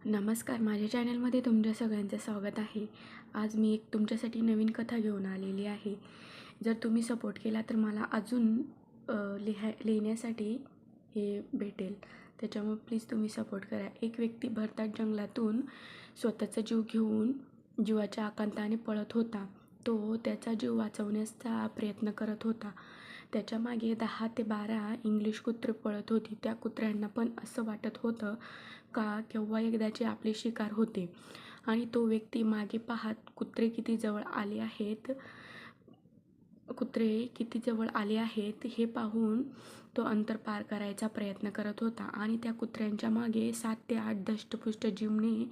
नमस्कार, माझ्या चॅनलमध्ये तुमच्या सगळ्यांचं स्वागत आहे. आज मी एक तुमच्यासाठी नवीन कथा घेऊन आलेली आहे. जर तुम्ही सपोर्ट केला तर मला अजून लिहिण्यासाठी हे भेटेल. त्याच्यामुळे प्लीज तुम्ही सपोर्ट करा. एक व्यक्ती भरताट जंगलातून स्वतःचा जीव घेऊन जीवाच्या आकांताने पळत होता. तो त्याचा जीव वाचवण्याचा प्रयत्न करत होता. त्याच्या मागे 10 ते 12 इंग्लिश कुत्रे पळत होती. त्या कुत्र्यांना पण असं वाटत होतं का केव्हा एकदाचे आपले शिकार होते. आणि तो व्यक्ती मागे पाहत कुत्रे किती जवळ आले आहेत हे पाहून तो अंतर पार करायचा प्रयत्न करत होता. आणि त्या कुत्र्यांच्या मागे 7 ते 8 धष्टपुष्ट जिमने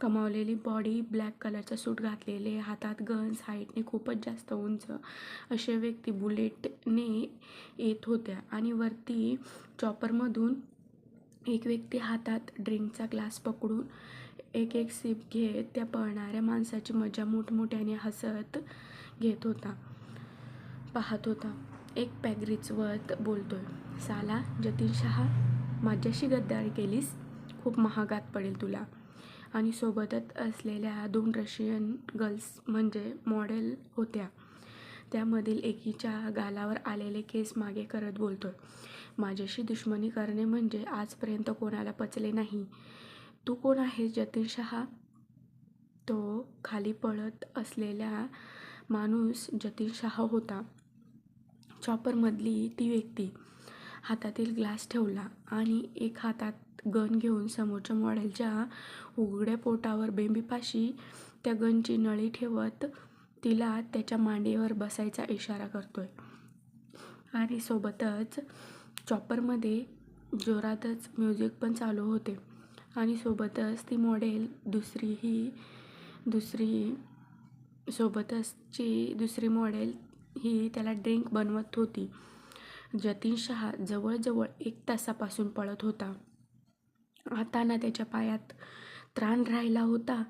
कमावलेली बॉडी, ब्लॅक कलरचा सूट घातलेले, हातात गन्स, हाईटने खूपच जास्त उंच असे व्यक्ती बुलेटने येत होत्या. आणि वरती चॉपरमधून एक व्यक्ती हातात ड्रिंकचा ग्लास पकडून एक एक सिप घेत त्या पळणाऱ्या माणसाची मजा मोठमोठ्याने हसत घेत होता, पाहत होता. एक पॅग रिचवत बोलतोय, साला जतीन शहा, माझ्याशी गद्दारी केलीस, खूप महागात पडेल तुला. आणि सोबतच असलेल्या 2 रशियन गर्ल्स म्हणजे मॉडेल होत्या. त्यामधील एकीच्या गालावर आलेले केस मागे करत बोलतोय, माझ्याशी दुश्मनी करणे म्हणजे आजपर्यंत कोणाला पचले नाही. तू कोण आहेस जतीन शहा? तो खाली पळत असलेला माणूस जतीन शहा होता. चॉपरमधली ती व्यक्ती. हातातील ग्लास ठेवला आणि एक हातात गन घेऊन समोरच्या मॉडेलच्या उघड्या पोटावर बेंबीपाशी त्या गनची नळी ठेवत तिला त्याच्या मांडीवर बसायचा इशारा करतोय. आणि सोबतच चॉपरमध्ये जोरातच म्युझिक पण चालू होते. आणि सोबतच ती मॉडेल दुसरी मॉडेल ही त्याला ड्रिंक बनवत होती. जतीन शहा जवळजवळ 1 तासापासून पळत होता. आता ना त्याच्या पायात त्राण राहिला होता.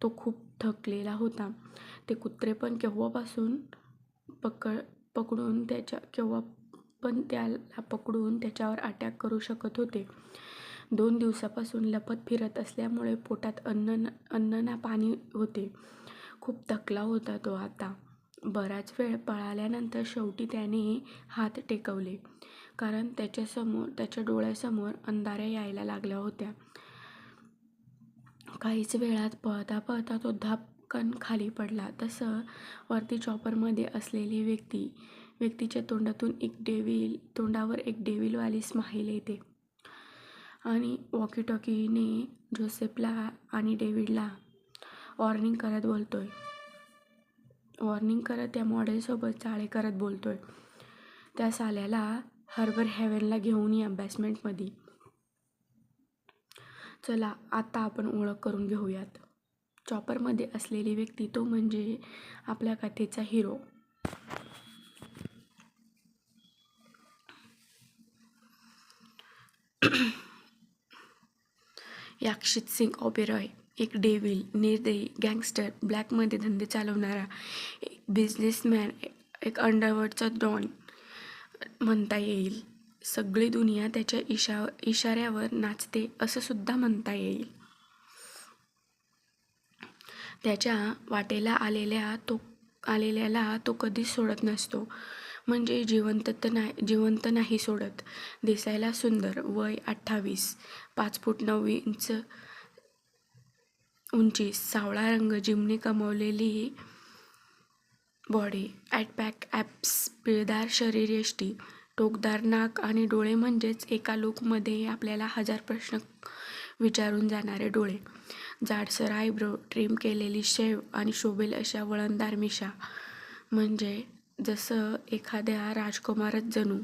तो खूप थकलेला होता. ते कुत्रे पण त्याला पकडून त्याच्यावर अटॅक करू शकत होते. 2 दिवसापासून लपत फिरत असल्यामुळे पोटात अन्न ना पाणी होते. खूप थकला होता तो आता. बराच वेळ पळाल्यानंतर शेवटी त्याने हात टेकवले, कारण त्याच्या डोळ्यासमोर अंधाऱ्या यायला लागल्या होत्या. काहीच वेळात पळता पळता तो धापकन खाली पडला. तसं वरती चॉपरमध्ये असलेली व्यक्तीच्या तोंडावर एक डेव्हिलवाली स्माईल येते. आणि वॉकीटॉकीने जोसेफला आणि डेव्हिडला वॉर्निंग करत त्या मॉडेलसोबत चाळे करत बोलतोय, त्या साल्याला हार्बर हेव्हनला घेऊन या बेसमेंटमध्ये. चला आता आपण ओळख करून घेऊयात. चॉपरमध्ये असलेली व्यक्ती तो म्हणजे आपल्या कथेचा हिरो. याक्षित सिंग ओबेरॉय, एक डेव्हिल, निर्दयी गँगस्टर, ब्लॅकमध्ये धंदे चालवणारा, एक बिझनेसमॅन, एक अंडरवर्ल्डचा डॉन म्हणता येईल. सगळी दुनिया त्याच्या इशाऱ्यावर नाचते असं सुद्धा म्हणता येईल. त्याच्या वाटेला आलेल्याला तो कधीच सोडत नसतो. म्हणजे जिवंत नाही सोडत. दिसायला सुंदर, वय 28, 5 फूट 9 इंच उंची, सावळा रंग, जिमने कमावलेली बॉडी, ॲटपॅक ॲप्स, पिळदार शरीरयष्टी, टोकदार नाक आणि डोळे म्हणजेच एका लुकमध्ये आपल्याला 1000 प्रश्न विचारून जाणारे डोळे, जाडसर आयब्रो, ट्रिम केलेली शेव आणि शोभेल अशा वळणदार मिशा, म्हणजे जसं एखाद्या राजकुमारच जणू.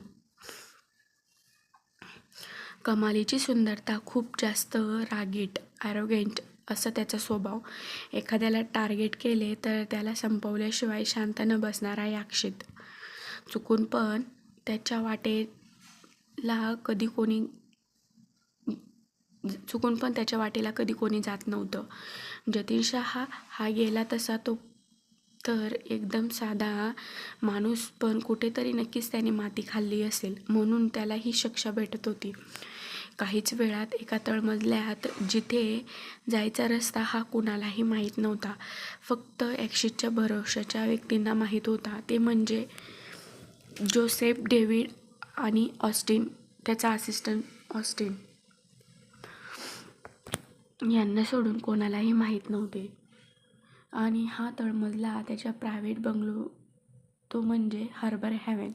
कमालीची सुंदरता, खूप जास्त रागीट, ॲरोगेंट असं त्याचा स्वभाव. एखाद्याला टार्गेट केले तर त्याला संपवल्याशिवाय शांत न बसणारा याक्षित. चुकून पण त्याच्या वाटेला कधी कोणी जात नव्हतं. जतीन शहा हा गेला तसा तो तर एकदम साधा माणूस, पण कुठेतरी नक्कीच त्याने माती खाल्ली असेल म्हणून त्याला ही शिक्षा भेटत होती. काहीच वेळात एका तळमजल्यात जिथे जायचा रस्ता हा कुणालाही माहीत नव्हता. फक्त ॲक्शिसच्या भरवशाच्या व्यक्तींना माहीत होता, ते म्हणजे जोसेफ, डेव्हिड आणि ऑस्टिन, त्याचा असिस्टंट ऑस्टिन. यांना सोडून कोणालाही माहीत नव्हते. आणि हा तळमजला त्याच्या प्रायव्हेट बंगलो, तो म्हणजे हार्बर हेवन.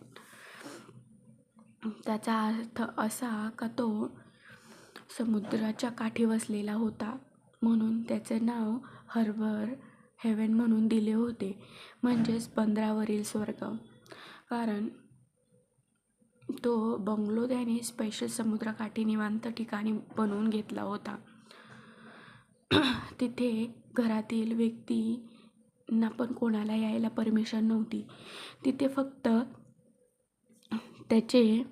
त्याचा अर्थ असा का तो समुद्राच्या काठी वसलेला होता, म्हणून त्याचे नाव हार्बर हेवन म्हणून दिले होते, म्हणजेच बंदरावरील स्वर्ग. कारण तो बंगलो त्याने स्पेशल समुद्रकाठी निवांत ठिकाणी बनवून घेतला होता. तिथे घरातील व्यक्तींना पण कोणाला यायला परमिशन नव्हती. तिथे फक्त त्याचे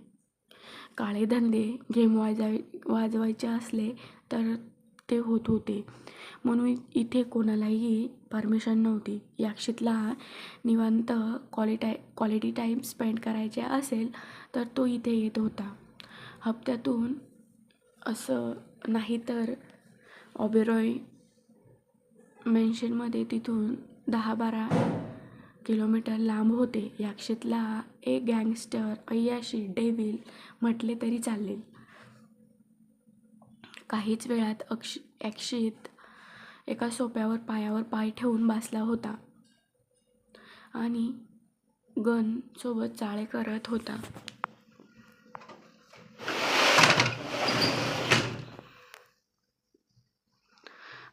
काळे धंदे गेम वाजवायचे असले तर ते होत होते, म्हणून इथे कोणालाही परमिशन नव्हती. याक्षितला निवांत क्वालिटी टाईम स्पेंड करायचे असेल तर तो इथे येत होता. हप्त्यातून, असं नाही तर ऑबेरॉय मेन्शनमध्ये तिथून 10-12 किलोमीटर लांब होते. याक्षितला एक गँगस्टर, अय्याशी, डेव्हिल म्हटले तरी चालेल. काहीच वेळात ॲक्शित एका सोप्यावर पायावर पाय ठेवून बसला होता आणि गन सोबत चाळे करत होता.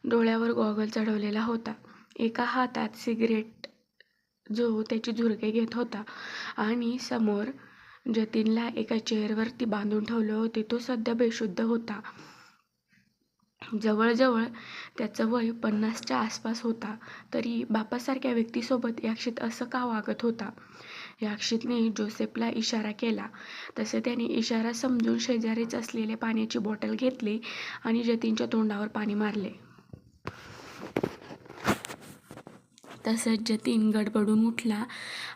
डोळ्यावर गॉगल चढवलेला होता. एका हातात सिगरेट जो त्याची झुरके घेत होता आणि समोर जतीनला एका चेअरवरती बांधून ठेवले होते. तो सध्या बेशुद्ध होता. जवळजवळ त्याचं वय 50च्या आसपास होता. तरी बापासारख्या व्यक्तीसोबत याक्षित असं का वागत होता? याक्षितने जोसेफला इशारा केला. तसे त्याने इशारा समजून शेजारीच असलेले पाण्याची बॉटल घेतली आणि जतीनच्या तोंडावर पाणी मारले. तसंच जतीन गडबडून उठला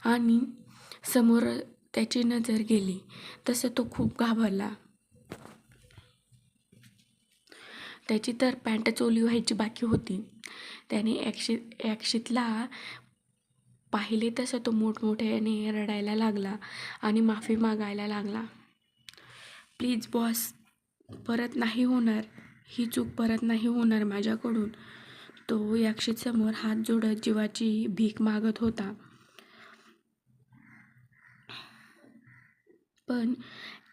आणि समोर त्याची नजर गेली तसं तो खूप घाबरला. त्याची तर पॅन्टच ओली व्हायची बाकी होती. त्याने ॲक्शितला पाहिले तसं तो मोठमोठ्याने रडायला लागला आणि माफी मागायला लागला. प्लीज बॉस, परत नाही होणार, ही चूक परत नाही होणार माझ्याकडून. तो याक्षितसमोर हात जोडत जीवाची भीक मागत होता. पण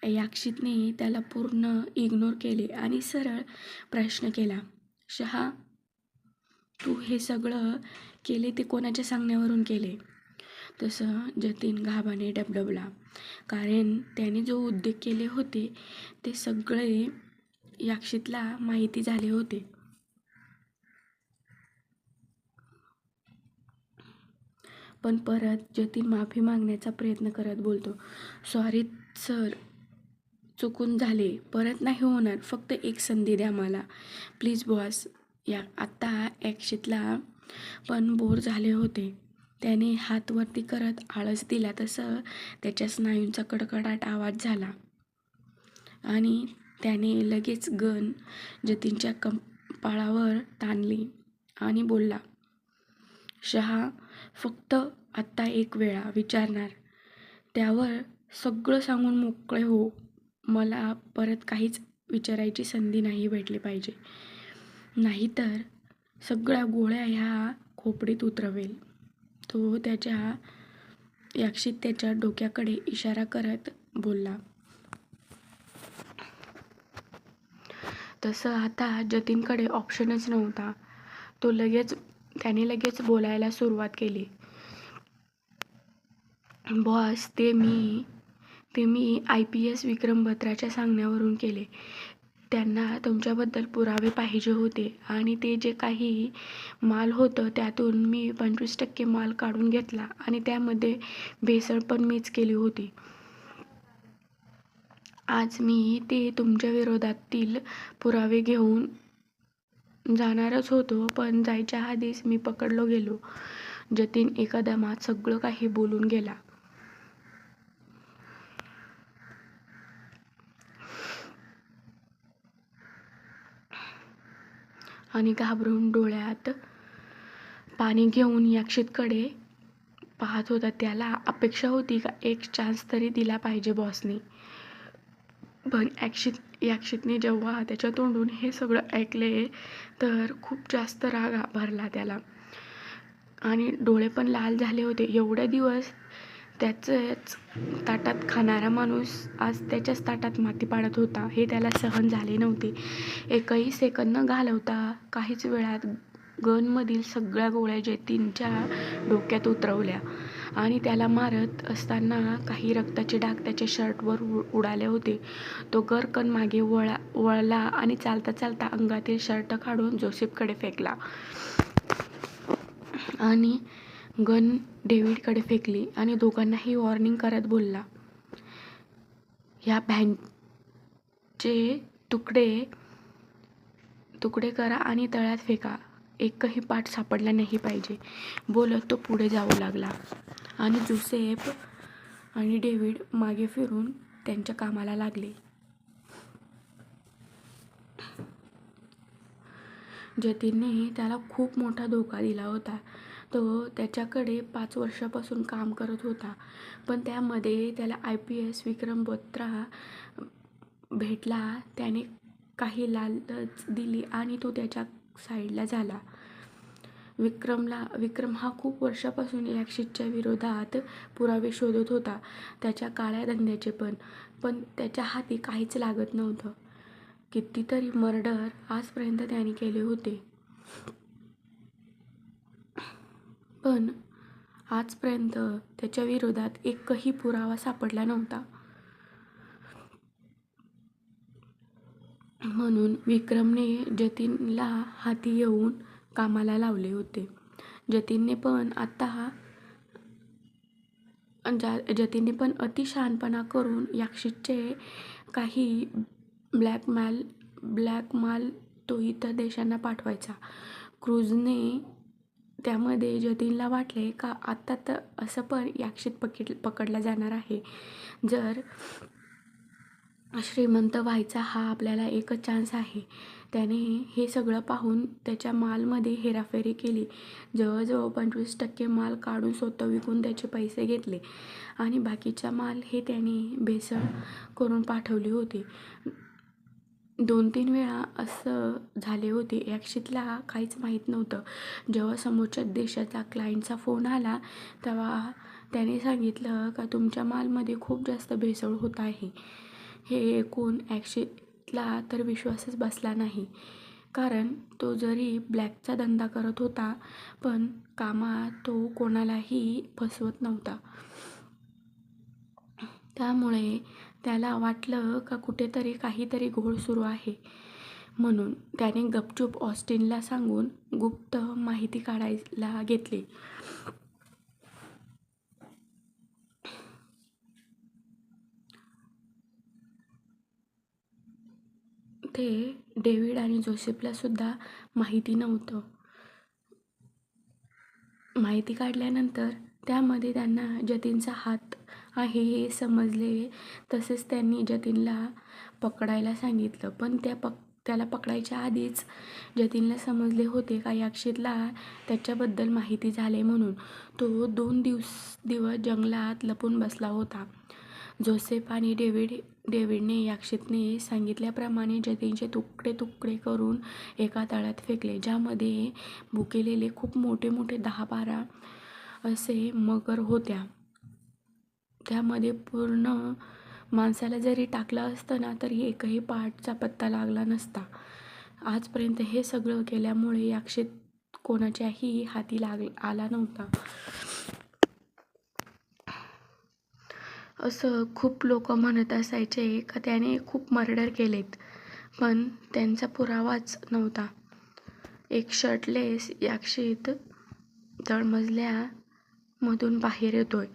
याक्षितने त्याला पूर्ण इग्नोर केले आणि सरळ प्रश्न केला, शहा, तू हे सगळं केले ते कोणाच्या सांगण्यावरून केले? तसं जतीन घाबाने डबडबला, कारण त्याने जो उद्योग केले होते ते सगळे याक्षितला माहिती झाले होते. पण परत जतीन माफी मागण्याचा प्रयत्न करत बोलतो, सॉरी सर, चुकून झाले, परत नाही होणार, फक्त एक संधी द्या मला प्लीज बॉस. आत्ता ॲक्शितला पण बोर झाले होते. त्याने हात वरती करत आळस दिला तसं त्याच्या स्नायूंचा कडकडाट आवाज झाला आणि त्याने लगेच गन जतीनच्या कपाळावर ताणली आणि बोलला, शहा, फक्त आत्ता एक वेळा विचारणार, त्यावर सगळं सांगून मोकळे हो. मला परत काहीच विचारायची संधी नाही भेटली पाहिजे, नाहीतर सगळ्या गोळ्या ह्या खोपडीत उतरवेल. तो याक्षित त्याच्या डोक्याकडे इशारा करत बोलला. तसं आता जतीनकडे ऑप्शनच नव्हता. त्याने लगेच बोलायला सुरुवात केली, बॉस, ते मी IPS विक्रम बत्राच्या सांगण्यावरून केले. त्यांना तुमच्याबद्दल पुरावे पाहिजे होते आणि ते जे काही माल होतं त्यातून मी 25% माल काढून घेतला आणि त्यामध्ये भेसळ पण मीच केली होती. आज मी ते तुमच्या विरोधातील पुरावे घेऊन जाणारच होतो, पण जायच्या आधीच मी पकडलो गेलो. जतीन एका दमात सगळं काही बोलून गेला. आणि घाबरून डोळ्यात पाणी घेऊन याक्षितकडे पाहत होता. त्याला अपेक्षा होती का एक चान्स तरी दिला पाहिजे बॉसने. पण याक्षितने जेव्हा त्याच्या तोंडून हे सगळं ऐकले तर खूप जास्त राग भरला त्याला आणि डोळे पण लाल झाले होते. एवढे दिवस त्याचंच ताटात खाणारा माणूस आज त्याच्याच ताटात माती पाडत होता. हे त्याला सहन झाले नव्हते. एकही सेकंद न घालवता काहीच वेळात गनमधील सगळ्या गोळ्या जतीनच्या डोक्यात उतरवल्या आणि त्याला मारत असताना काही रक्ताचे डाग त्याच्या शर्टवर उडाले होते. तो गरकन मागे वळला आणि चालता चालता अंगातील शर्ट काढून जोसेफकडे फेकला आणि गन डेव्हिडकडे फेकली आणि दोघांनाही वॉर्निंग करत बोलला, ह्या भॅनचे तुकडे करा आणि तळ्यात फेका. एकही पाठ सापडला नाही पाहिजे. बोलत तो पुढे जाऊ लागला आणि जोसेफ आणि डेव्हिड मागे फिरून त्यांच्या कामाला लागले. जतीनने त्याला खूप मोठा धोका दिला होता. तो त्याच्याकडे 5 वर्षापासून काम करत होता, पण त्यामध्ये त्याला IPS विक्रम बत्रा भेटला. त्याने काही लालच दिली आणि तो त्याच्या साईडला झाला. विक्रम हा खूप वर्षापासून याक्षितच्या विरोधात पुरावे शोधत होता, त्याच्या काळ्या धंद्याचे पण त्याच्या हाती काहीच लागत नव्हतं. कितीतरी मर्डर आजपर्यंत त्याने केले होते, पण आजपर्यंत त्याच्या विरोधात एकही पुरावा सापडला नव्हता. म्हणून विक्रमने जतीनला हाती येऊन कामाला लावले होते. जतीनने पण अति शहाणपणा करून याक्षितचे काही ब्लॅकमाल तो इतर देशांना पाठवायचा. क्रूजने त्यामध्ये जतीनला वाटले का आता तर असं पण याक्षित पकडला जाणार आहे. जर श्रीमंत व्हायचा हा आपल्याला एकच चान्स आहे. त्याने हे सगळं पाहून त्याच्या मालमध्ये हेराफेरी केली. जवळजवळ 25% माल काढून स्वतः विकून त्याचे पैसे घेतले आणि बाकीचा माल हे त्याने भेसळ करून पाठवली होती. 2-3 वेळा असं झाले होते. याक्षितला काहीच माहीत नव्हतं. जेव्हा समोरच्या देशाचा क्लायंटचा फोन आला तेव्हा त्याने सांगितलं का तुमच्या मालमध्ये खूप जास्त भेसळ होत आहे. हे ऐकून याक्षितला तर विश्वासच बसला नाही, कारण तो जरी ब्लॅकचा धंदा करत होता पण कामात तो कोणालाही फसवत नव्हता. त्यामुळे त्याला वाटलं का कुठेतरी काहीतरी घोळ सुरू आहे. म्हणून त्याने गपचूप ऑस्टिनला सांगून गुप्त माहिती काढायला घेतली. ते डेव्हिड आणि जोसेफला सुद्धा माहिती नव्हतं. माहिती काढल्यानंतर त्यामध्ये त्यांना जतीनचा हात आहे हे समजले. तसेच त्यांनी जतीनला पकडायला सांगितलं, पण त्याला पकडायच्या आधीच जतीनला समजले होते का याक्षितला त्याच्याबद्दल माहिती झाले म्हणून. तो 2 दिवस जंगलात लपून बसला होता. जोसेफ आणि डेव्हिडने याक्षितने सांगितल्याप्रमाणे जतीनचे तुकडे करून एका तळ्यात फेकले, ज्यामध्ये भुकेलेले खूप मोठे 10-12 असे मगर होत्या. त्यामध्ये पूर्ण माणसाला जरी टाकलं असतं ना तरी एकही पार्टचा पत्ता लागला नसता. आजपर्यंत हे सगळं केल्यामुळे याक्षित कोणाच्याही हाती आला नव्हता. असं खूप लोक म्हणत असायचे का त्याने खूप मर्डर केलेत, पण त्यांचा पुरावाच नव्हता. एक शर्टलेस याक्षित तळमजल्यामधून बाहेर येतोय.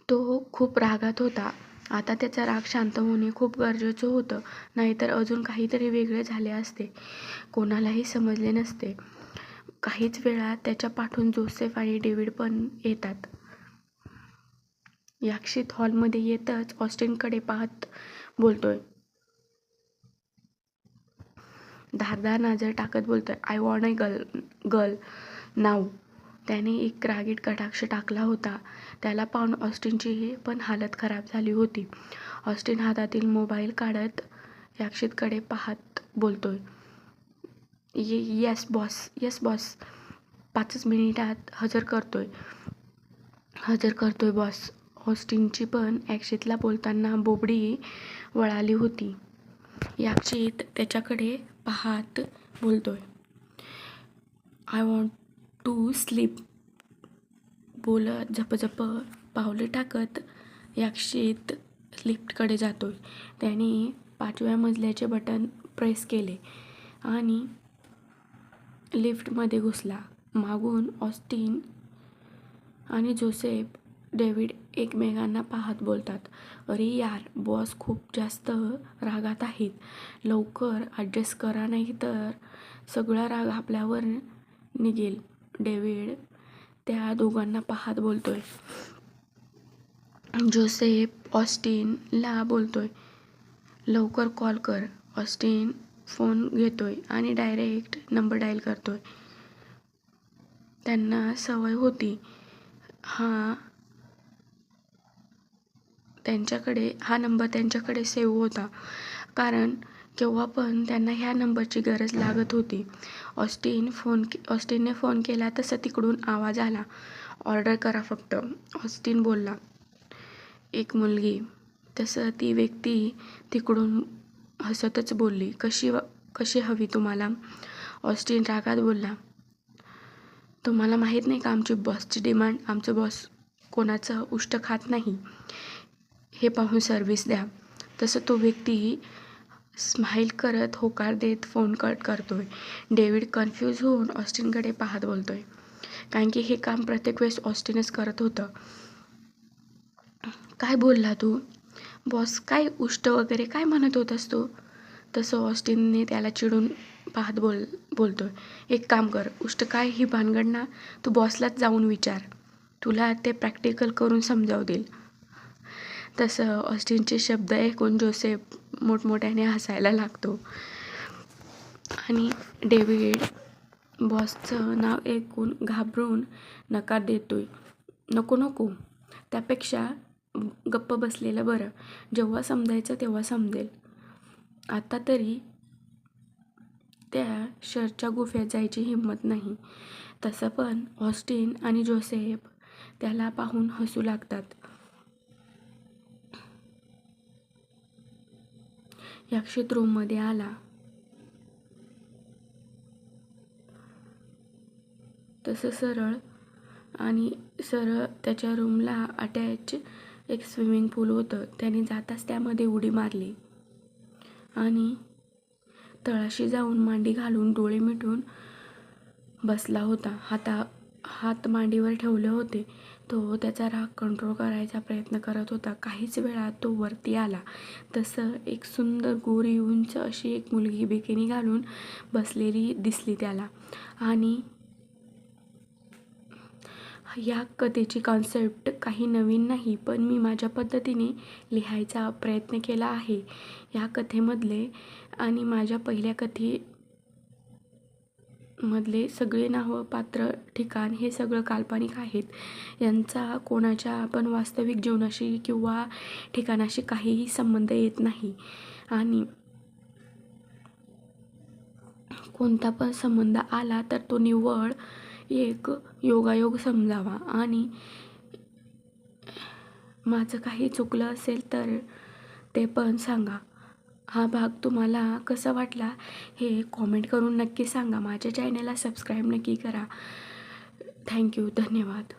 तो खूप रागात होता. आता त्याचा राग शांत होणे खूप गरजेचं होतं, नाहीतर अजून काहीतरी वेगळे झाले असते, कोणालाही समजले नसते. काहीच वेळात त्याच्या पाठून जोसेफ आणि डेव्हिड पण येतात. याक्षित हॉलमध्ये येतच ऑस्टिनकडे पाहत बोलतोय, धारदार नजर टाकत बोलतोय, I want a girl now. त्याने एक रागीट कटाक्ष टाकला होता. त्याला पाहून ऑस्टिनची पण हालत खराब झाली होती. ऑस्टिन हातातील मोबाईल काढत याक्षितकडे पाहत बोलतोय, येस बॉस 5 मिनिटात हजर करतोय बॉस. ऑस्टिनची पण याक्षितला बोलताना बोबडी वळाली होती. याक्षित त्याच्याकडे पाहत बोलतोय, आय वॉन्ट टू स्लीप. बोलत झपझप पावले टाकत याक्षित लिफ्टकडे जातोय. त्याने 5व्या मजल्याचे बटन प्रेस केले आणि लिफ्टमध्ये घुसला. मागून ऑस्टिन आणि जोसेफ डेव्हिड एकमेकांना पाहत बोलतात, अरे यार, बॉस खूप जास्त रागात आहेत. लवकर ॲडजस्ट करा, नाही तर सगळा राग आपल्यावर निघेल. डेव्हिड त्या दोघांना पाहत बोलतोय. जोसेफ ऑस्टिनला बोलतोय, लवकर कॉल कर. ऑस्टिन फोन घेतोय आणि डायरेक्ट नंबर डायल करतोय. त्यांना सवय होती. हा नंबर त्यांच्याकडे सेव्ह होता, कारण केव्हा पण त्यांना ह्या नंबरची गरज लागत होती. ऑस्टिनने फोन केला तसं तिकडून आवाज आला, ऑर्डर करा फक्त. ऑस्टिन बोलला, एक मुलगी. तसं ती व्यक्ती तिकडून हसतच बोलली, कशी हवी तुम्हाला? ऑस्टिन रागात बोलला, तुम्हाला माहीत नाही का आमची बॉसची डिमांड? आमचं बॉस कोणाचं उष्ट खात नाही. हे पाहून सर्व्हिस द्या. तसं तो व्यक्ती स्माईल करत होकार देत फोन कट करतोय. डेव्हिड कन्फ्यूज होऊन ऑस्टिनकडे पाहत बोलतोय, कारण की हे काम प्रत्येक वेळेस ऑस्टिनच करत होतं. काय बोलला तू? बॉस काय उष्ट वगैरे काय म्हणत होतास तू? तसं ऑस्टिनने त्याला चिडून पाहत बोलतोय, एक काम कर, उष्ट काय ही भानगड ना, तू बॉसलाच जाऊन विचार, तुला ते प्रॅक्टिकल करून समजावू देईल. तसं ऑस्टिनचे शब्द ऐकून जोसेफ मोठमोठ्याने हसायला लागतो आणि डेव्हिड बॉसचं नाव ऐकून घाबरून नकार देतोय, नको, त्यापेक्षा गप्प बसलेलं बरं. जेव्हा समजायचं तेव्हा समजेल. आता तरी त्या शरच्या गुफेत जायची हिंमत नाही. तसं पण ऑस्टिन आणि जोसेफ त्याला पाहून हसू लागतात. याक्षित रूममध्ये आला. तसं सरळ त्याच्या रूमला अटॅच एक स्विमिंग पूल होतं. त्याने जाताच त्यामध्ये उडी मारली आणि तळाशी जाऊन मांडी घालून डोळे मिटून बसला होता. हात मांडीवर ठेवले होते. तो त्याचा राग कंट्रोल करायचा प्रयत्न करत होता. काहीच वेळात तो वरती आला. तसं एक सुंदर गोरी उंच अशी एक मुलगी बिकिनी घालून बसलेली दिसली त्याला. आणि या कथेची कॉन्सेप्ट काही नवीन नाही, पण मी माझ्या पद्धतीने लिहायचा प्रयत्न केला आहे. या कथेमधले आणि माझ्या पहिल्या कथेमधले सगळे नावं, पात्र, ठिकाण हे सगळं काल्पनिक आहेत. यांचा कोणाच्या पण वास्तविक जीवनाशी किंवा ठिकाणाशी काहीही संबंध येत नाही. आणि कोणता पण संबंध आला तर तो निव्वळ एक योगायोग समजावा. आणि माझं काही चुकलं असेल तर ते पण सांगा. हा भाग तुम्हाला कसा वाटला हे कॉमेंट करून नक्की सांगा. माझ्या चॅनलला सबस्क्राईब नक्की करा. थँक्यू, धन्यवाद.